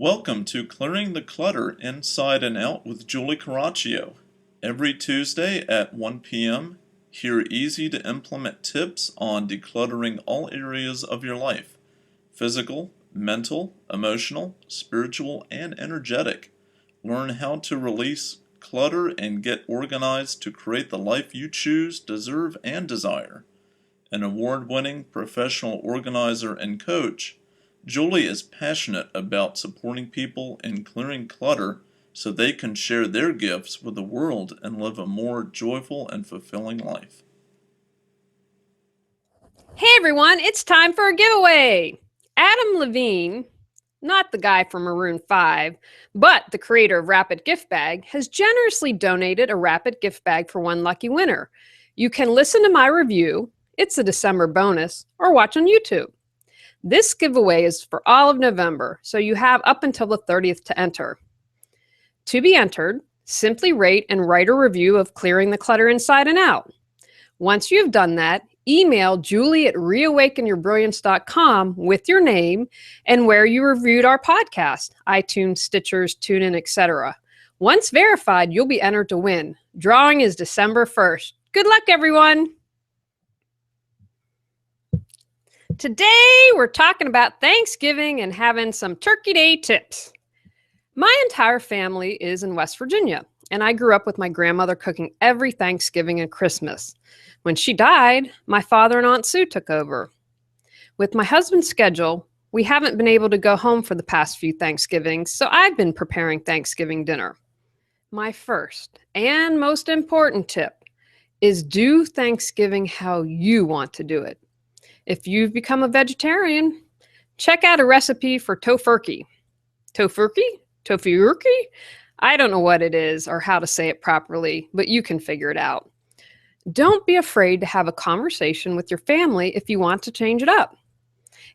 Welcome to Clearing the Clutter Inside and Out with Julie Coraccio. Every Tuesday at 1 p.m., hear easy to implement tips on decluttering all areas of your life: physical, mental, emotional, spiritual, and energetic. Learn how to release clutter and get organized to create the life you choose, deserve, and desire. An award-winning professional organizer and coach, Julie is passionate about supporting people in clearing clutter so they can share their gifts with the world and live a more joyful and fulfilling life. Hey everyone, it's time for a giveaway. Adam Levine, not the guy from Maroon 5, but the creator of Rapid Gift Bag, has generously donated a Rapid Gift Bag for one lucky winner. You can listen to my review, it's a December bonus, or watch on YouTube. This giveaway is for all of November, so you have up until the 30th to enter. To be entered, simply rate and write a review of Clearing the Clutter Inside and Out. Once you've done that, email Julie at reawakenyourbrilliance.com with your name and where you reviewed our podcast, iTunes, Stitchers, TuneIn, etc. Once verified, you'll be entered to win. Drawing is December 1st. Good luck, everyone! Today, we're talking about Thanksgiving and having some Turkey Day tips. My entire family is in West Virginia, and I grew up with my grandmother cooking every Thanksgiving and Christmas. When she died, my father and Aunt Sue took over. With my husband's schedule, we haven't been able to go home for the past few Thanksgivings, so I've been preparing Thanksgiving dinner. My first and most important tip is do Thanksgiving how you want to do it. If you've become a vegetarian, check out a recipe for tofurkey. Tofurkey? Tofurkey? I don't know what it is or how to say it properly, but you can figure it out. Don't be afraid to have a conversation with your family if you want to change it up.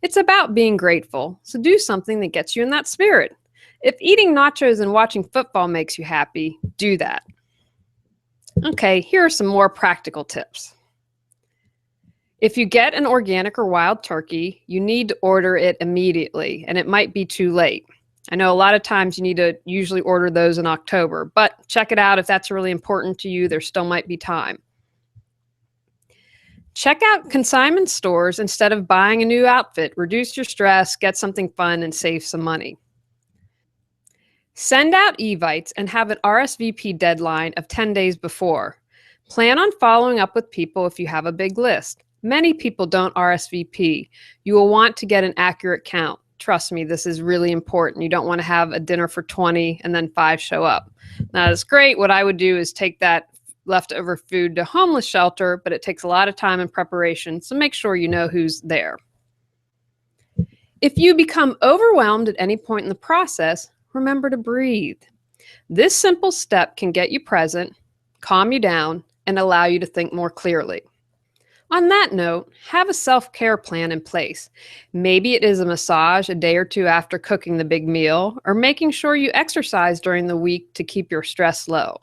It's about being grateful, so do something that gets you in that spirit. If eating nachos and watching football makes you happy, do that. Okay, here are some more practical tips. If you get an organic or wild turkey, you need to order it immediately, and it might be too late. I know a lot of times you need to usually order those in October, but check it out if that's really important to you. There still might be time. Check out consignment stores instead of buying a new outfit. Reduce your stress, get something fun, and save some money. Send out evites and have an RSVP deadline of 10 days before. Plan on following up with people if you have a big list. Many people don't RSVP. You will want to get an accurate count. Trust me, this is really important. You don't want to have a dinner for 20 and then 5 show up. Now, that's great. What I would do is take that leftover food to homeless shelter, but it takes a lot of time and preparation, so make sure you know who's there. If you become overwhelmed at any point in the process, remember to breathe. This simple step can get you present, calm you down, and allow you to think more clearly. On that note, have a self-care plan in place. Maybe it is a massage a day or two after cooking the big meal, or making sure you exercise during the week to keep your stress low.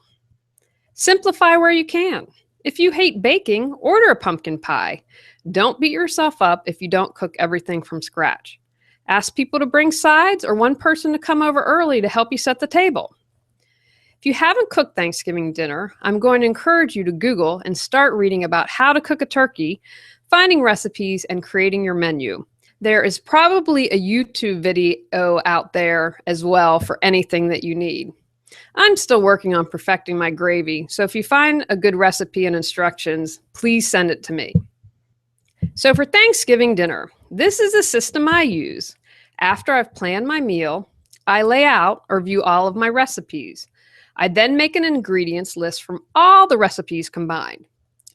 Simplify where you can. If you hate baking, order a pumpkin pie. Don't beat yourself up if you don't cook everything from scratch. Ask people to bring sides or one person to come over early to help you set the table. If you haven't cooked Thanksgiving dinner, I'm going to encourage you to Google and start reading about how to cook a turkey, finding recipes, and creating your menu. There is probably a YouTube video out there as well for anything that you need. I'm still working on perfecting my gravy, so if you find a good recipe and instructions, please send it to me. So for Thanksgiving dinner, this is a system I use. After I've planned my meal, I lay out or view all of my recipes. I then make an ingredients list from all the recipes combined.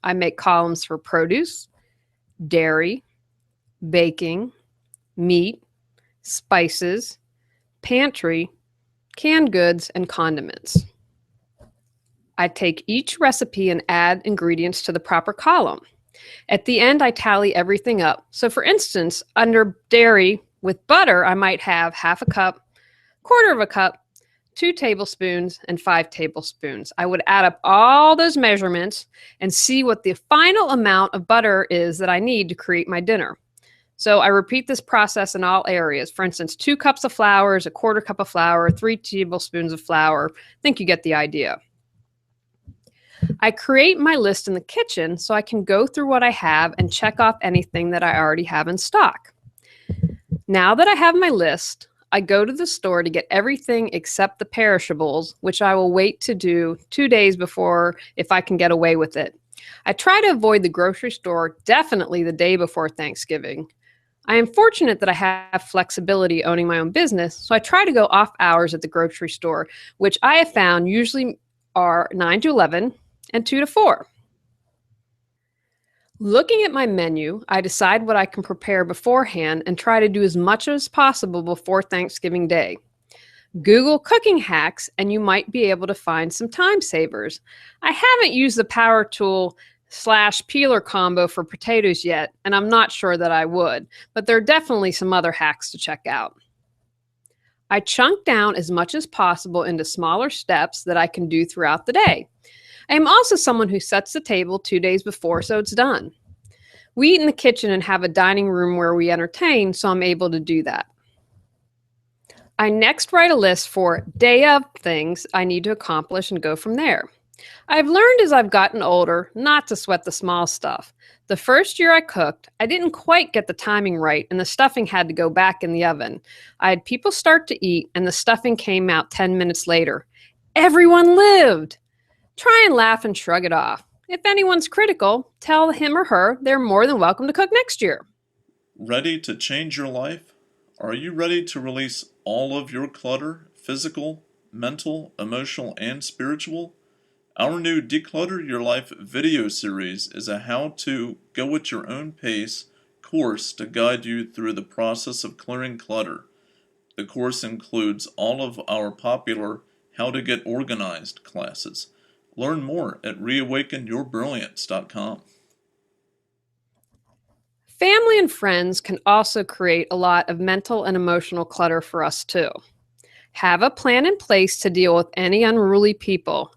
I make columns for produce, dairy, baking, meat, spices, pantry, canned goods, and condiments. I take each recipe and add ingredients to the proper column. At the end, I tally everything up. So for instance, under dairy with butter, I might have half a cup, quarter of a cup, 2 tablespoons, and 5 tablespoons. I would add up all those measurements and see what the final amount of butter is that I need to create my dinner. So I repeat this process in all areas. For instance, 2 cups of flour is a quarter cup of flour, 3 tablespoons of flour. I think you get the idea. I create my list in the kitchen so I can go through what I have and check off anything that I already have in stock. Now that I have my list, I go to the store to get everything except the perishables, which I will wait to do 2 days before if I can get away with it. I try to avoid the grocery store definitely the day before Thanksgiving. I am fortunate that I have flexibility owning my own business, so I try to go off hours at the grocery store, which I have found usually are 9 to 11 and 2 to 4. Looking at my menu, I decide what I can prepare beforehand and try to do as much as possible before Thanksgiving Day. Google cooking hacks and you might be able to find some time savers. I haven't used the power tool / peeler combo for potatoes yet, and I'm not sure that I would, but there are definitely some other hacks to check out. I chunk down as much as possible into smaller steps that I can do throughout the day. I am also someone who sets the table 2 days before so it's done. We eat in the kitchen and have a dining room where we entertain, so I'm able to do that. I next write a list for day of things I need to accomplish and go from there. I've learned as I've gotten older not to sweat the small stuff. The first year I cooked, I didn't quite get the timing right and the stuffing had to go back in the oven. I had people start to eat and the stuffing came out 10 minutes later. Everyone lived! Try and laugh and shrug it off. If anyone's critical, tell him or her they're more than welcome to cook next year. Ready to change your life? Are you ready to release all of your clutter, physical, mental, emotional, and spiritual? Our new Declutter Your Life video series is a how-to, go at your own pace course to guide you through the process of clearing clutter. The course includes all of our popular How to Get Organized classes. Learn more at reawakenyourbrilliance.com. Family and friends can also create a lot of mental and emotional clutter for us too. Have a plan in place to deal with any unruly people.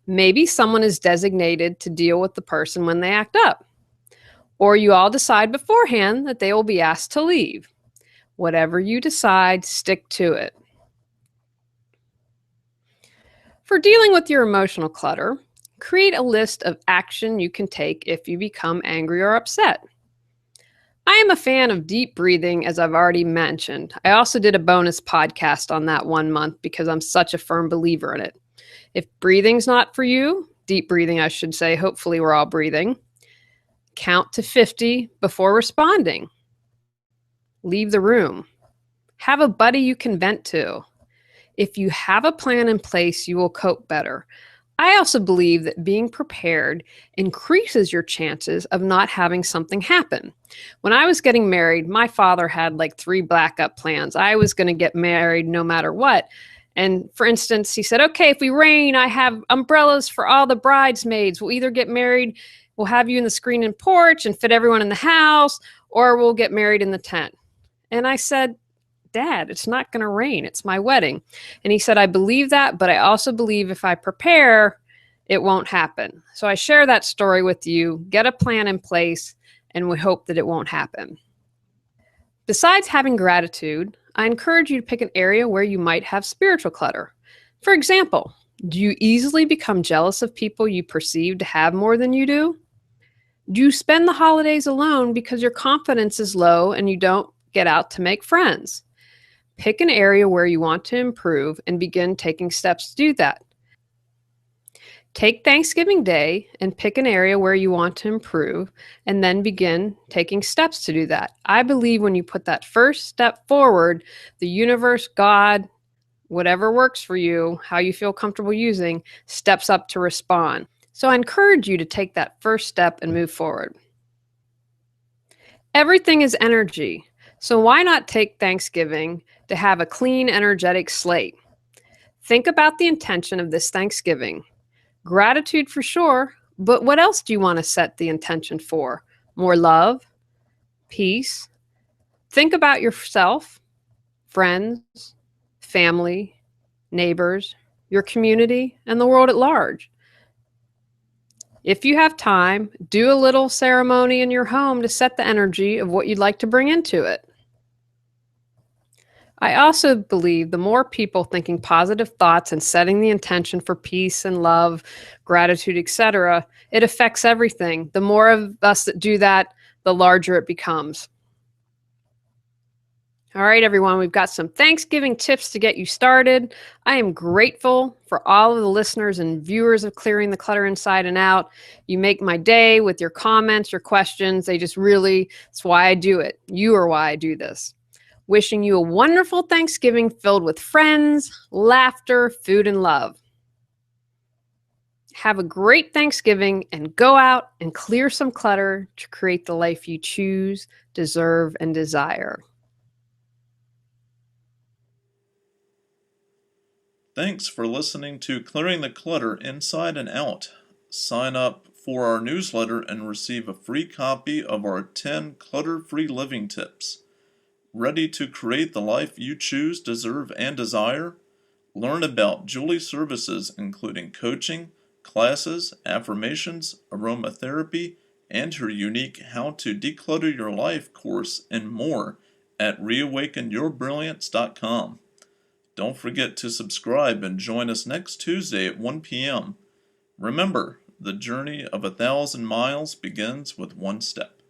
Maybe someone is designated to deal with the person when they act up. Or you all decide beforehand that they will be asked to leave. Whatever you decide, stick to it. For dealing with your emotional clutter, create a list of action you can take if you become angry or upset. I am a fan of deep breathing, as I've already mentioned. I also did a bonus podcast on that 1 month because I'm such a firm believer in it. If breathing's not for you, deep breathing, I should say, hopefully we're all breathing, count to 50 before responding. Leave the room. Have a buddy you can vent to. If you have a plan in place, you will cope better. I also believe that being prepared increases your chances of not having something happen. When I was getting married, my father had like 3 backup plans. I was going to get married no matter what. And for instance, he said, okay, if we rain, I have umbrellas for all the bridesmaids. We'll either get married, we'll have you in the screen and porch and fit everyone in the house, or we'll get married in the tent. And I said, Dad, it's not going to rain. It's my wedding. And he said, I believe that, but I also believe if I prepare, it won't happen. So I share that story with you. Get a plan in place, and we hope that it won't happen. Besides having gratitude, I encourage you to pick an area where you might have spiritual clutter. For example, do you easily become jealous of people you perceive to have more than you do? Do you spend the holidays alone because your confidence is low and you don't get out to make friends? Pick an area where you want to improve and begin taking steps to do that. Take Thanksgiving Day and pick an area where you want to improve and then begin taking steps to do that. I believe when you put that first step forward, the universe, God, whatever works for you, how you feel comfortable using, steps up to respond. So I encourage you to take that first step and move forward. Everything is energy. So why not take Thanksgiving to have a clean, energetic slate? Think about the intention of this Thanksgiving. Gratitude for sure, but what else do you want to set the intention for? More love? Peace? Think about yourself, friends, family, neighbors, your community, and the world at large. If you have time, do a little ceremony in your home to set the energy of what you'd like to bring into it. I also believe the more people thinking positive thoughts and setting the intention for peace and love, gratitude, etc., it affects everything. The more of us that do that, the larger it becomes. All right, everyone, we've got some Thanksgiving tips to get you started. I am grateful for all of the listeners and viewers of Clearing the Clutter Inside and Out. You make my day with your comments, your questions. That's why I do it. You are why I do this. Wishing you a wonderful Thanksgiving filled with friends, laughter, food, and love. Have a great Thanksgiving and go out and clear some clutter to create the life you choose, deserve, and desire. Thanks for listening to Clearing the Clutter Inside and Out. Sign up for our newsletter and receive a free copy of our 10 clutter-free living tips. Ready to create the life you choose, deserve, and desire? Learn about Julie's services including coaching, classes, affirmations, aromatherapy, and her unique How to Declutter Your Life course and more at reawakenyourbrilliance.com. Don't forget to subscribe and join us next Tuesday at 1 p.m. Remember, the journey of 1,000 miles begins with one step.